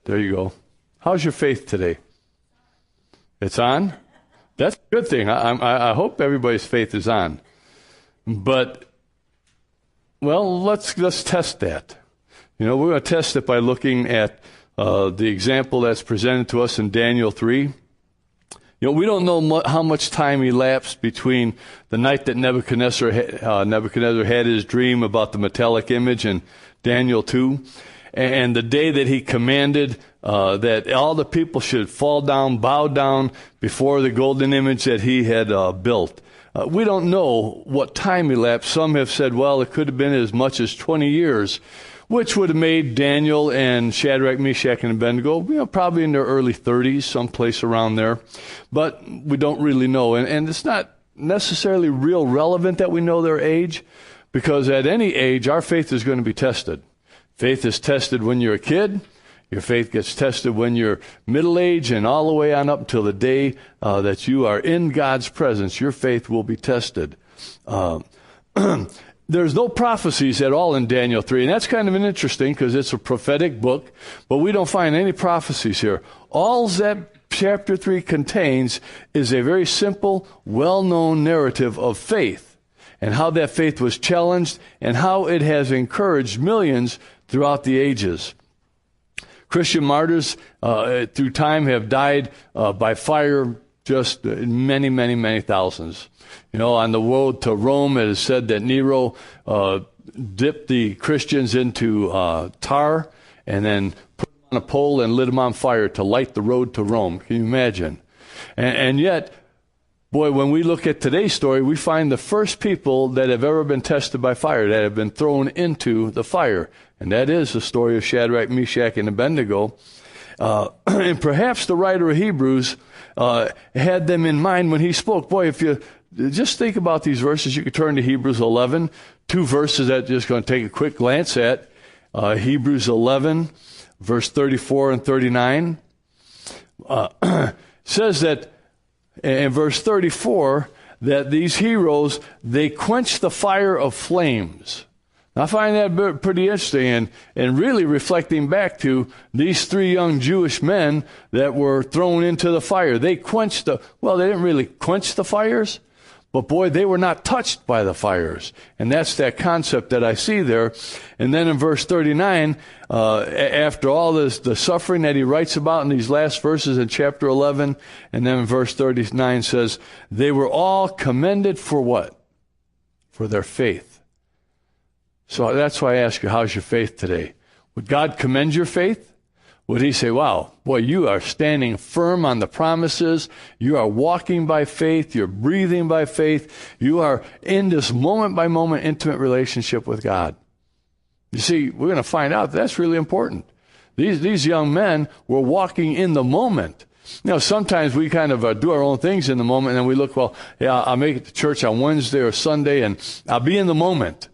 There you go. How's your faith today? It's on? That's a good thing. I hope everybody's faith is on. But, well, let's test that. We're going to test it by looking at the example that's presented to us in Daniel 3. We don't know how much time elapsed between the night that Nebuchadnezzar had his dream about the metallic image in Daniel 2, and the day that he commanded that all the people should fall down, bow down before the golden image that he had built. We don't know what time elapsed. Some have said, well, it could have been as much as 20 years, which would have made Daniel and Shadrach, Meshach, and Abednego, probably in their early 30s, someplace around there. But we don't really know. And it's not necessarily real relevant that we know their age, because at any age, our faith is going to be tested. Faith is tested when you're a kid. Your faith gets tested when you're middle-aged, and all the way on up until the day that you are in God's presence, your faith will be tested. There's no prophecies at all in Daniel 3, and that's kind of interesting because it's a prophetic book, but we don't find any prophecies here. All that chapter 3 contains is a very simple, well-known narrative of faith and how that faith was challenged and how it has encouraged millions throughout the ages. Christian martyrs through time have died by fire, just many, many, many thousands. On the road to Rome, it is said that Nero dipped the Christians into tar and then put them on a pole and lit them on fire to light the road to Rome. Can you imagine? And yet, boy, when we look at today's story, we find the first people that have ever been tested by fire, that have been thrown into the fire. And that is the story of Shadrach, Meshach, and Abednego. And perhaps the writer of Hebrews had them in mind when he spoke. Boy, if you just think about these verses, you could turn to Hebrews 11, two verses that just going to take a quick glance at. Hebrews 11, verse 34 and 39. Says that in verse 34 that these heroes, they quench the fire of flames. I find that pretty interesting and really reflecting back to these three young Jewish men that were thrown into the fire. They quenched they didn't really quench the fires, but boy, they were not touched by the fires. And that's that concept that I see there. And then in verse 39, after all this, the suffering that he writes about in these last verses in chapter 11, and then in verse 39 says, they were all commended for what? For their faith. So that's why I ask you, how's your faith today? Would God commend your faith? Would he say, wow, boy, you are standing firm on the promises. You are walking by faith. You're breathing by faith. You are in this moment-by-moment intimate relationship with God. You see, we're going to find out that's really important. These young men were walking in the moment. Sometimes we kind of do our own things in the moment, and we look, well, yeah, I'll make it to church on Wednesday or Sunday, and I'll be in the moment.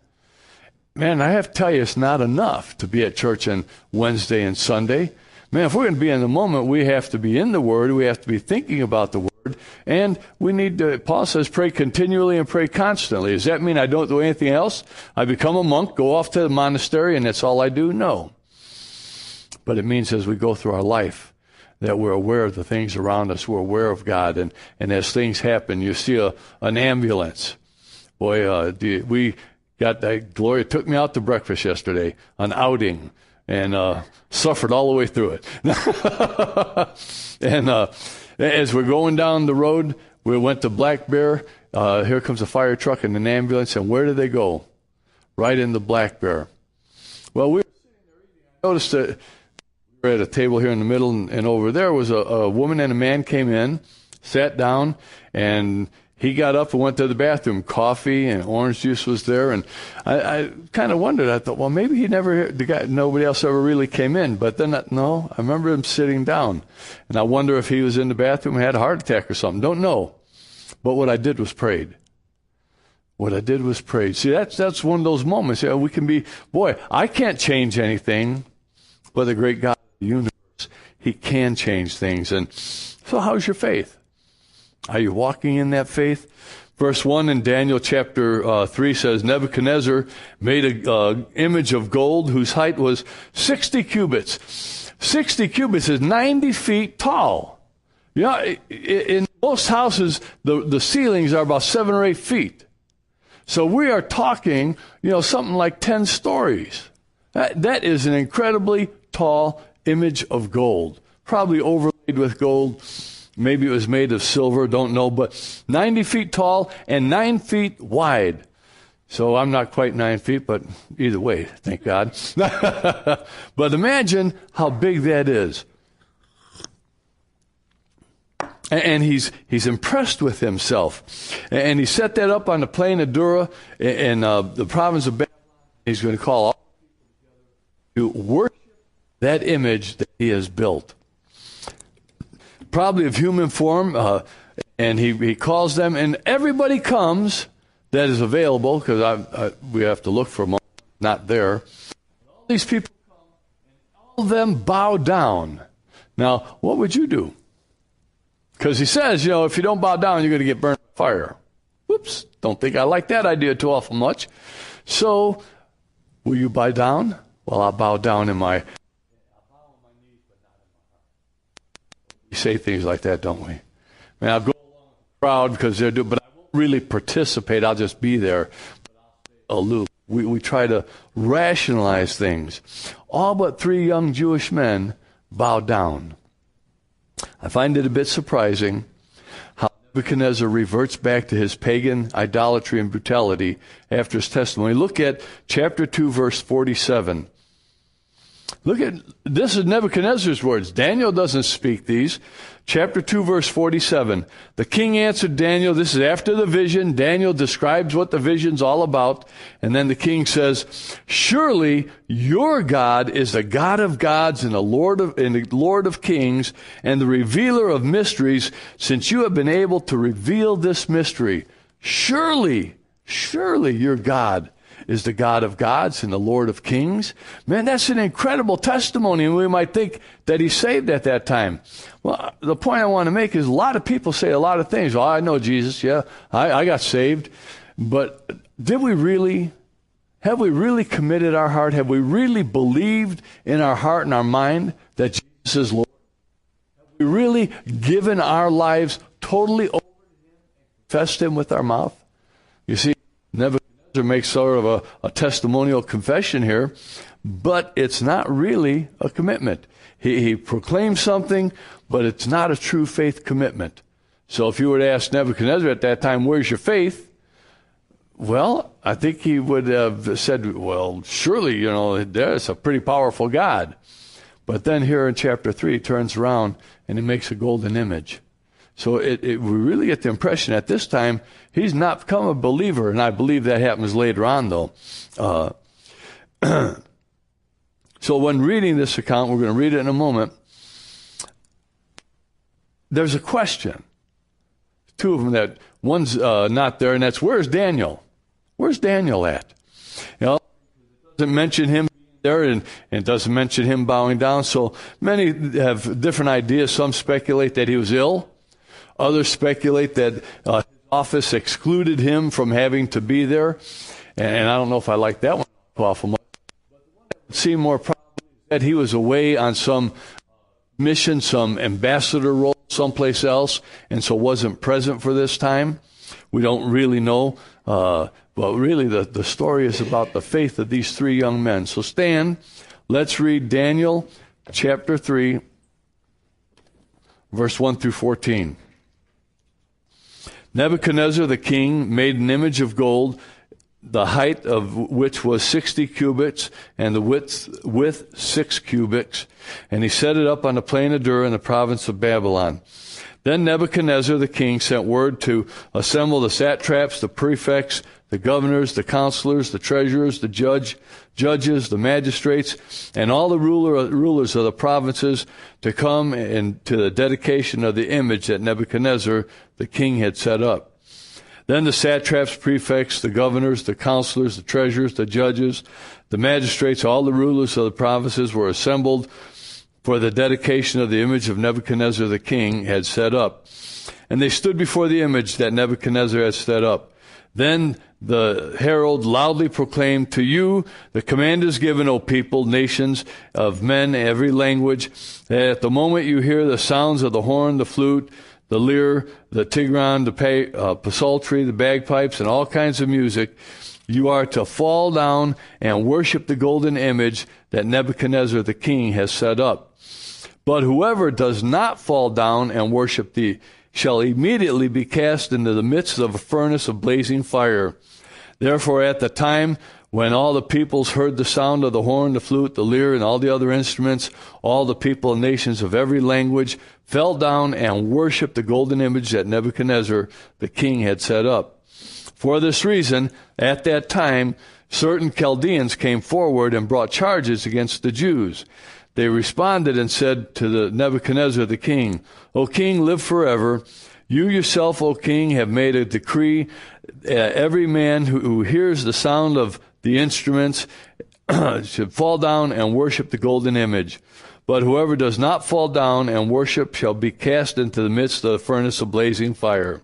Man, I have to tell you, it's not enough to be at church on Wednesday and Sunday. Man, if we're going to be in the moment, we have to be in the Word. We have to be thinking about the Word. And we need to, Paul says, pray continually and pray constantly. Does that mean I don't do anything else? I become a monk, go off to the monastery, and that's all I do? No. But it means as we go through our life that we're aware of the things around us. We're aware of God. And as things happen, you see an ambulance. Boy, we got that. Gloria took me out to breakfast yesterday, an outing, and suffered all the way through it. And as we're going down the road, we went to Black Bear. Here comes a fire truck and an ambulance, and where did they go? Right into Black Bear. Well, we were sitting there eating. I noticed that we were at a table here in the middle, and over there was a woman and a man came in, sat down, and he got up and went to the bathroom. Coffee and orange juice was there, and I kind of wondered. I thought, well, maybe nobody else ever really came in. But then, no, I remember him sitting down, and I wonder if he was in the bathroom and had a heart attack or something. Don't know. But what I did was prayed. See, that's one of those moments. We can be, boy, I can't change anything, but the great God of the universe, he can change things. And so how's your faith? Are you walking in that faith? Verse 1 in Daniel chapter 3 says, Nebuchadnezzar made an image of gold whose height was 60 cubits. 60 cubits is 90 feet tall. You know, in most houses, the ceilings are about 7 or 8 feet. So we are talking, something like 10 stories. That is an incredibly tall image of gold, probably overlaid with gold. Maybe it was made of silver, don't know, but 90 feet tall and 9 feet wide. So I'm not quite 9 feet, but either way, thank God. But imagine how big that is. And he's impressed with himself. And he set that up on the plain of Dura in the province of Babylon. He's going to call all to worship that image that he has built. Probably of human form, and he calls them, and everybody comes that is available, because we have to look for them, not there. All these people come, and all of them bow down. Now, what would you do? Because he says, if you don't bow down, you're going to get burned by fire. Whoops, don't think I like that idea too awful much. So, will you bow down? Well, I'll bow down in my... We say things like that, don't we? I'll go along with the crowd because they're doing, but I won't really participate. I'll just be there. But I'll stay aloof. We try to rationalize things. All but 3 young Jewish men bow down. I find it a bit surprising how Nebuchadnezzar reverts back to his pagan idolatry and brutality after his testimony. Look at chapter 2, verse 47. Look at, this is Nebuchadnezzar's words. Daniel doesn't speak these. Chapter 2, verse 47. The king answered Daniel. This is after the vision. Daniel describes what the vision's all about. And then the king says, surely your God is the God of gods and the Lord of kings and the revealer of mysteries, since you have been able to reveal this mystery. Surely your God is the God of gods and the Lord of kings. Man, that's an incredible testimony, and we might think that he's saved at that time. Well, the point I want to make is a lot of people say a lot of things. Oh, I know Jesus, yeah, I got saved. But have we really committed our heart? Have we really believed in our heart and our mind that Jesus is Lord? Have we really given our lives totally over to him and confessed him with our mouth? You see, Nebuchadnezzar makes sort of a testimonial confession here, but it's not really a commitment. He proclaims something, but it's not a true faith commitment. So if you were to ask Nebuchadnezzar at that time, where's your faith? Well, I think he would have said, well, surely, there's a pretty powerful God. But then here in chapter 3, he turns around and he makes a golden image. So we really get the impression at this time he's not become a believer, and I believe that happens later on, though. So when reading this account, we're going to read it in a moment, there's a question. 2 of them that one's not there, and that's, where's Daniel? Where's Daniel at? It doesn't mention him there, and it doesn't mention him bowing down. So many have different ideas. Some speculate that he was ill. Others speculate that his office excluded him from having to be there. And I don't know if I like that one awful much. But the one that would seem more probable is that he was away on some mission, some ambassador role someplace else, and so wasn't present for this time. We don't really know. But really the story is about the faith of these 3 young men. So stand. Let's read Daniel chapter 3, verse 1 through 14. Nebuchadnezzar the king made an image of gold, the height of which was 60 cubits, and the width 6 cubits, and he set it up on the plain of Dura in the province of Babylon. Then Nebuchadnezzar the king sent word to assemble the satraps, the prefects, the governors, the counselors, the treasurers, the judges, the magistrates, and all the rulers of the provinces to come to the dedication of the image that Nebuchadnezzar the king had set up. Then the satraps, prefects, the governors, the counselors, the treasurers, the judges, the magistrates, all the rulers of the provinces were assembled for the dedication of the image of Nebuchadnezzar the king had set up. and they stood before the image that Nebuchadnezzar had set up. Then the herald loudly proclaimed, "To you the command is given, O people, nations of men, every language, that at the moment you hear the sounds of the horn, the flute, the lyre, the tigran, the psaltery, the bagpipes, and all kinds of music, you are to fall down and worship the golden image that Nebuchadnezzar the king has set up. But whoever does not fall down and worship shall immediately be cast into the midst of a furnace of blazing fire. Therefore, at the time when all the peoples heard the sound of the horn, the flute, the lyre, and all the other instruments, all the people and nations of every language fell down and worshipped the golden image that Nebuchadnezzar the king had set up. For this reason, at that time, certain Chaldeans came forward and brought charges against the Jews. They responded and said to the Nebuchadnezzar the king, O king, live forever. You yourself, O king, have made a decree. Every man who hears the sound of the instruments should fall down and worship the golden image. But whoever does not fall down and worship shall be cast into the midst of the furnace of blazing fire.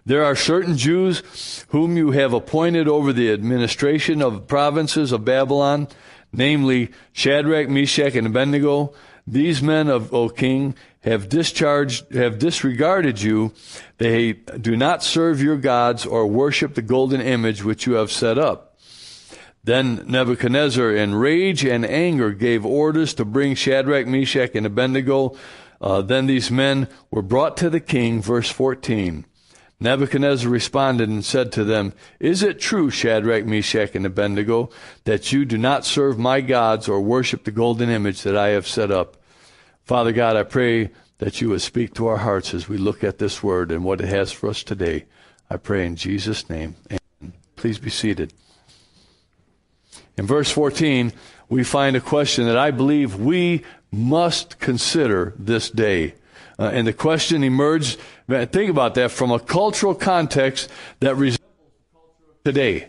There are certain Jews whom you have appointed over the administration of the provinces of Babylon, namely Shadrach, Meshach, and Abednego. These men, O king, have disregarded you. They do not serve your gods or worship the golden image which you have set up. Then Nebuchadnezzar, in rage and anger, gave orders to bring Shadrach, Meshach, and Abednego. Then these men were brought to the king. Verse 14. Nebuchadnezzar responded and said to them, Is it true, Shadrach, Meshach, and Abednego, that you do not serve my gods or worship the golden image that I have set up? Father God, I pray that you would speak to our hearts as we look at this word and what it has for us today. I pray in Jesus' name. Amen. Please be seated. In verse 14, we find a question that I believe we must consider this day. And the question emerged, think about that, from a cultural context that resembles the culture of today.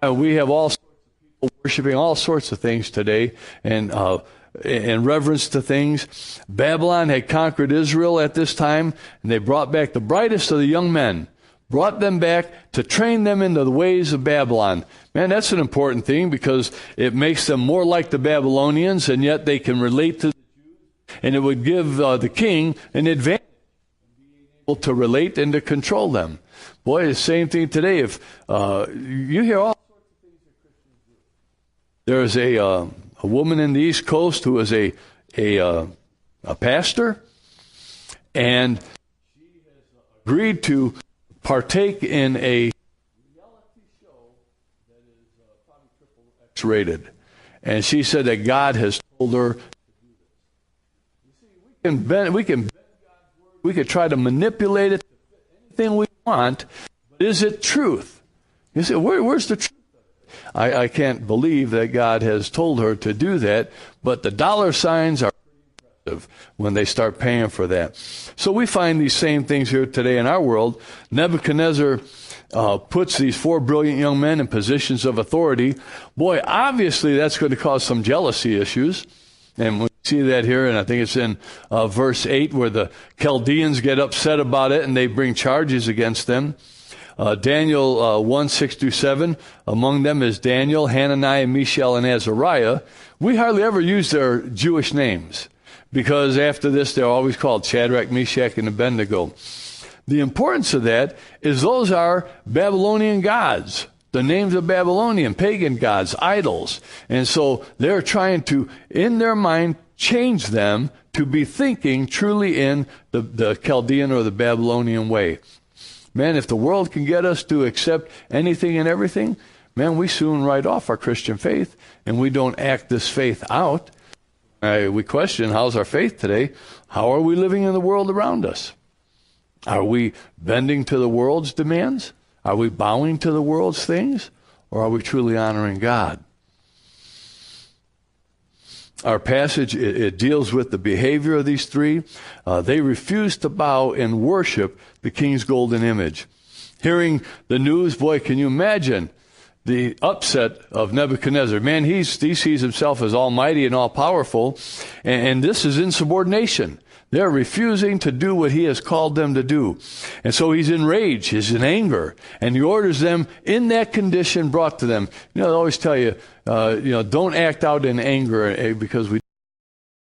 We have all sorts of people worshiping all sorts of things today, and in reverence to things. Babylon had conquered Israel at this time, and they brought back the brightest of the young men, brought them back to train them into the ways of Babylon. Man, that's an important thing because it makes them more like the Babylonians, and yet they can relate to the Jews, and it would give the king an advantage in being able to relate and to control them. Boy, the same thing today. If you hear all sorts of things that Christians do. There's a woman in the East Coast who is a pastor, and she has agreed to partake in a reality show that is probably triple X rated. And she said that God has told her to do this. You see, we can bend God's word. We could try to manipulate it to fit anything we want, but is it truth? You say, where's the truth? I can't believe that God has told her to do that, but the dollar signs are pretty impressive when they start paying for that. So we find these same things here today in our world. Nebuchadnezzar puts these 4 brilliant young men in positions of authority. Boy, obviously that's going to cause some jealousy issues. And we see that here, and I think it's in verse 8, where the Chaldeans get upset about it and they bring charges against them. Daniel 1:6-7, among them is Daniel, Hananiah, Mishael, and Azariah. We hardly ever use their Jewish names because after this they're always called Shadrach, Meshach, and Abednego. The importance of that is those are Babylonian gods, the names of Babylonian pagan gods, idols. And so they're trying to, in their mind, change them to be thinking truly in the Chaldean or the Babylonian way. Man, if the world can get us to accept anything and everything, man, we soon write off our Christian faith, and we don't act this faith out. We question, how's our faith today? How are we living in the world around us? Are we bending to the world's demands? Are we bowing to the world's things? Or are we truly honoring God? Our passage, it deals with the behavior of these three. They refuse to bow and worship the king's golden image. Hearing the news, boy, can you imagine the upset of Nebuchadnezzar? Man, he sees himself as almighty and all-powerful, and this is insubordination. They're refusing to do what he has called them to do. And so he's enraged, he's in anger, and he orders them in that condition brought to them. They always tell you, don't act out in anger because we